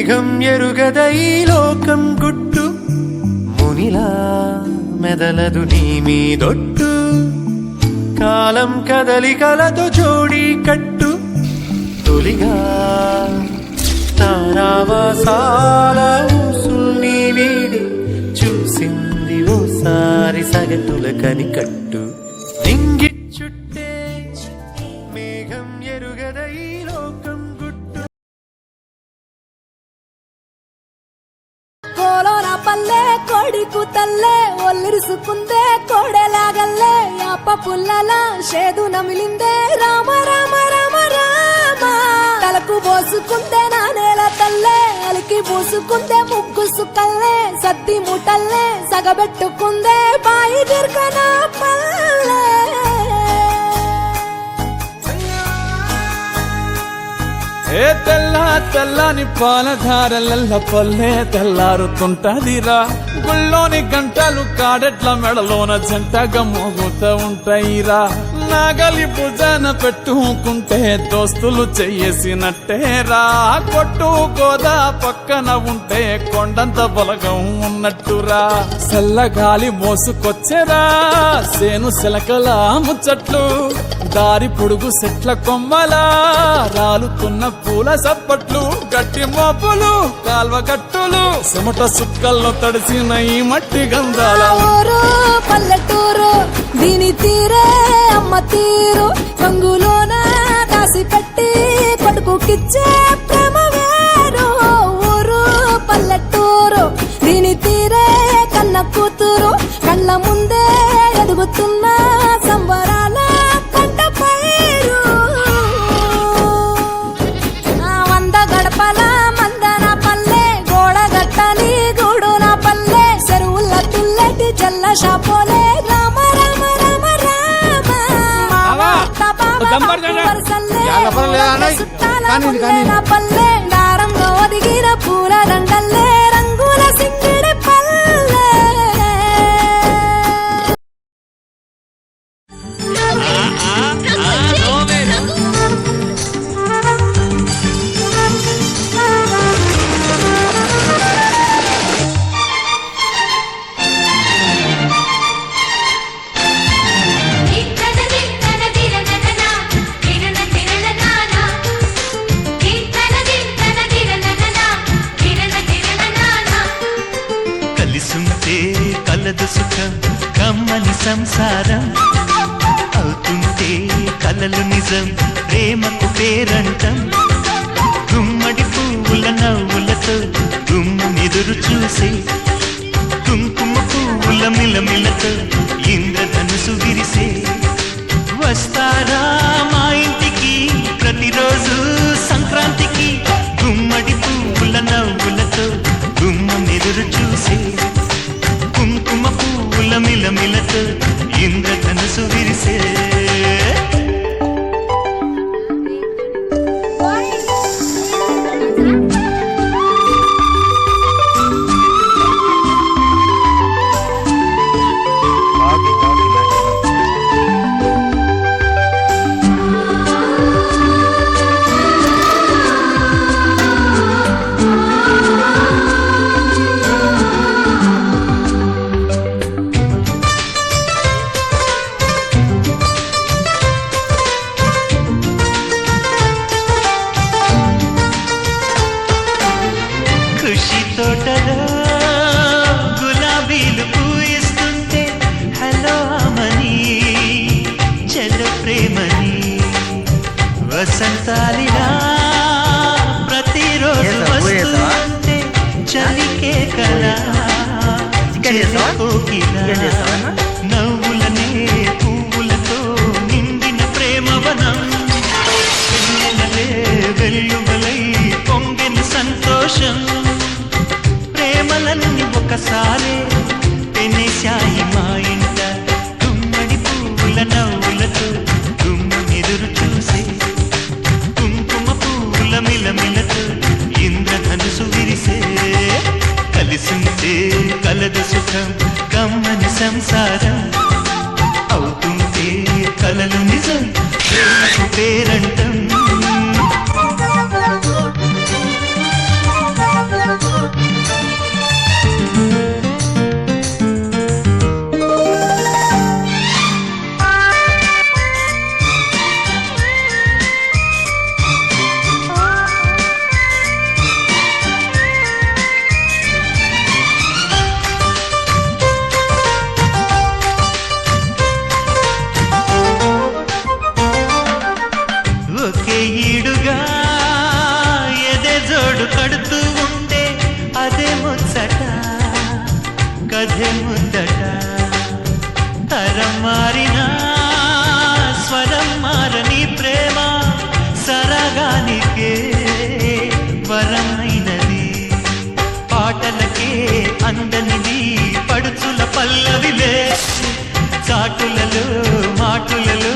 మేఘం ఎరుగద ఈ లోకం గుట్టు మునిలా మెదలదు నీ మీదొట్టు కాలం కదలికలతో జోడి కట్టు తొలిగా తారావాసాల ఊసుల్ని వీడి చూసింది ఓసారి సగటుల కనికట్టు నింగిచ్చుట్టే మేఘం ఎరుగద ఈ లోకం గుట్టు కోలోన పల్లె కోడి కూతల్లే ఒల్లిరుసుకుందే కోడెలాగల్లే యాప పుల్లల షేదు నమిలిందే రామ రామ రామ రామ తలకు పోసుకుందే నా నేల తల్లే అలికి పూసుకుందే ముగ్గు సుక్కల్లే సద్ది ముటల్లే సగబెట్టుకుందే బాయి దిర్కన పల్లె ఏ తెల్ల తెల్లని పాలధారలల్ల పల్లె తెల్లారుతుంటదిరా గుళ్ళోని గంటలు కాడెట్ల మెడలోన జంటగా మోగుతూ ఉంటాయిరా నాగలి భుజాన పెట్టుకుంటే దోస్తులు చెయ్యేసినట్టేరా కొట్టు గోదా పక్కన ఉంటే కొండంత బలగం ఉన్నట్టురా చల్లగాలి మోసుకొచ్చేరా సేను శిలకల ముచ్చట్లు దారి పొడుగు చెట్ల కొమ్మలా రాలుతున్న పూల సప్పట్లు గట్టి మోపులు కాల్వ గట్టులు చెమట సుక్కల్లో తడిసిన ఈ మట్టి గంధాల ఊరు పల్లెటూరు దీని తీరే అమ్మ తీరు కంగులోన దాసి పెట్టి కొడుకుకిచ్చే ప్రేమ వేరు ఊరు పల్లెటూరు దీని తీరే కన్న కూతురు కళ్ళ ముందే ఎదుగుతున్న సంబరాల కంట పైరు వంద గడపల మందన పల్లె గోడ గట్టని గూడున పల్లె చెరువుల తుల్లెటి జల్ల షాపోలే రామ రామ రామ రామ పల్లె దారంలో ఒదిగిన పూల దండల్లే రంగుల సింగిడి పల్లె కలదు సుఖం కమ్మని సంసారం అవుతుంటే కలలు నిజం ప్రేమకు పేరంటం గుమ్మడి పువ్వుల నవ్వులతో గుమ్మెదురు చూసే కుంకుమ పువ్వుల మిలమిలతో ఇంద్రధనుసు విరిసే వస్తారా మా ఇంటికి ప్రతిరోజు సంక్రాంతికి గుమ్మడి పువ్వుల నవ్వులతో గుమ్మెదురు చూసే కుంకుమ పువ్వుల మిలమిలతో ఇంద్రధనుసు విరిసే తోటలో గులాబీలు పూయిస్తుంటే హలో అమని చెల్ల ప్రేమని వసంతాలిలా ప్రతిరోజు వస్తుంటే చలికే కదా నవ్వులనే పువ్వులతో నిండిన ప్రేమవనం వెల్లువలై పొంగిన సంతోషం ప్రేమలన్నీ ఒకసారి పెనేశాయి మా ఇంట గుమ్మడి పువ్వుల నవ్వులతో గుమ్మెదురు చూసే కుంకుమ పువ్వుల మిలమిలతో ఇంద్రధనుసు విరిసే కలిసుంటే కలదు సుఖం కమ్మని సంసారం అవుతుంటే కలలు నిజం ప్రేమకు పేరంటం కథే ముద్దట తరం మారినా స్వరం మారని ప్రేమ సరగానికే వరమైనది పాటలకే అందనిది పడుచుల పల్లవిలే చాటులలో మాటులలో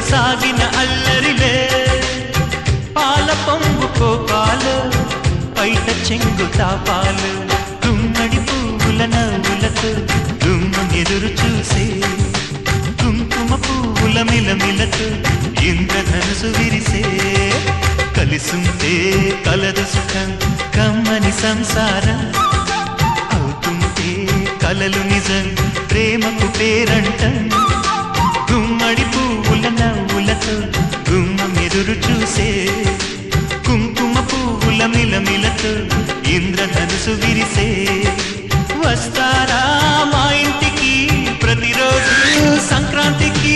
సాగిన అల్లరిలే పాల పొంగు కోపాలు పైట చెంగు తాపాలు గుమ్మడి పువ్వుల నవ్వులతో గుమ్మెదురు చూసే కుంకుమ పువ్వుల మిలమిలతో ఇంద్రధనుసు విరిసే కలిసుంటే కలదు సుఖం కమ్మని సంసారం అవుతుంటే కలలు నిజం ప్రేమకు పేరంటం గుమ్మడి పువ్వుల నవ్వులతో గుమ్మెదురు చూసే కుంకుమ పువ్వుల మిలమిలతో ఇంద్రధనుసు విరిసే వస్తారా మా ఇంటికి ప్రతిరోజు సంక్రాంతికి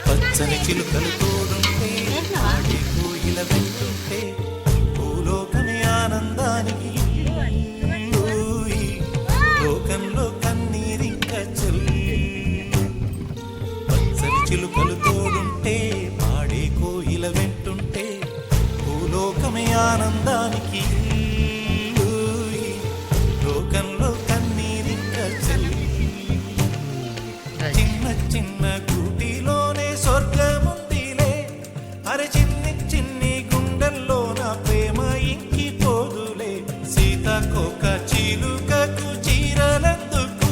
పచ్చని చిలుకలు తోడుంటే ఆడే కోయిల వెంటుంటే భూలోకమే ఆనందానికి ఊయి, లోకంలో కన్నీరింక చెల్లి పచ్చని చిలుకలు తోడుంటే ఆడే కోయిల వెంటుంటే భూలోకమే ఆనందానికి ఊయి, లోకంలో కన్నీరింక చెల్లి చిన్న చిన్న గూటిలోనే స్వర్గముందిలే అరే చిన్ని చిన్ని గుండెల్లో నా ప్రేమ ఇంకి పోదులే సీతాకోక చిలుకకు చీరలందుకు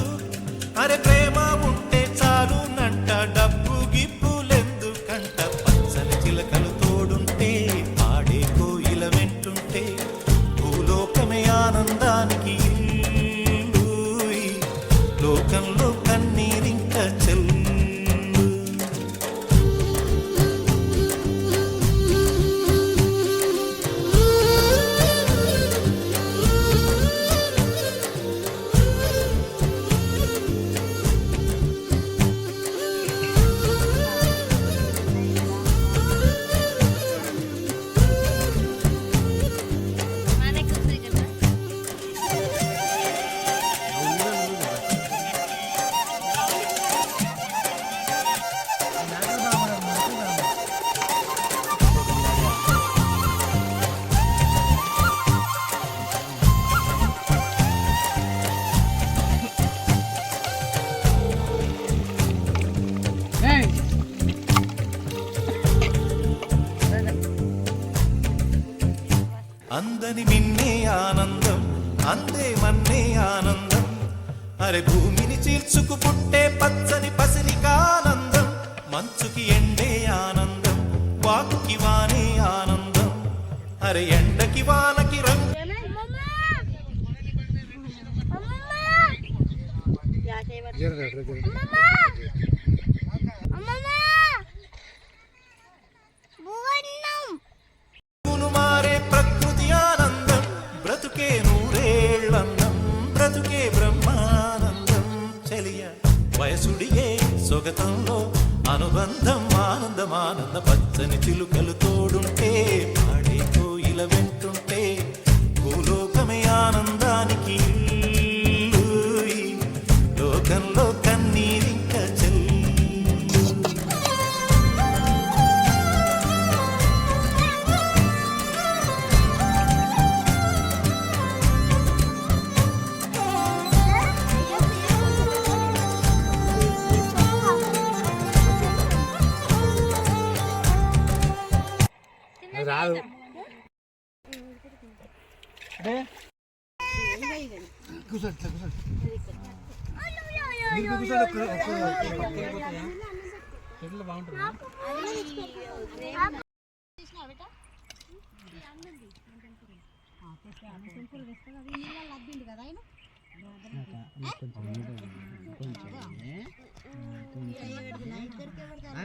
అరే ప్రేమ ఉంటే చాలు నంట డబ్బు గిప్పులెందుకంట పచ్చని చిలకలు తోడుంటే ఆడే కోయిల వెంటుంటే భూలోకమే ఆనందానికి ఊయి, లోకంలో కన్నీరింక చెల్లు అందని మిన్నే ఆనందం అందే మన్నే ఆనందం అరే భూమిని చీల్చుకు పుట్టే పచ్చని పసిరికానందం మంచుకి ఎండే ఆనందం వాకుకి వానే ఆనందం అరే ఎండకి వానకి రంగు మారే ప్రకృతి ఆనందం బ్రతుకే నూరేళ్ళందం బ్రతుకే బ్రహ్మానందం చెలియ వయసుడియే సొగతంలో అనుబంధం ఆనందమానంద పచ్చని చిలుకలు తోడుంటే పాడే కోయిల వెంటుంటే భూలోకమే ఆనందానికి ఊయి, లోకంలో కన్నీరింక చెల్లి రాదు బాగుంటుంది సింపుల్ వేస్తుంది అది నీళ్ళ లబ్బింది కదా ఆయన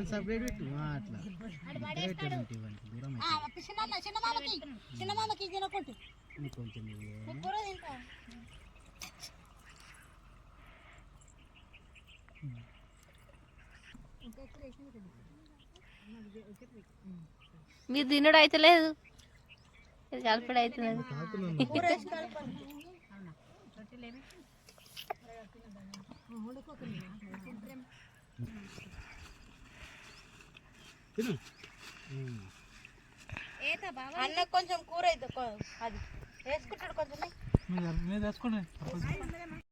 సపరేట్ పెట్టు అట్లా దూరం చిన్న మామకి తినకుంటు కొంచెం మీరు తినడు అయితే లేదు కలుపుడు అవుతుంది అన్న కొంచెం కూర అయితే అది వేసుకుంటాడు కొంచెం మీరు వేసుకోండి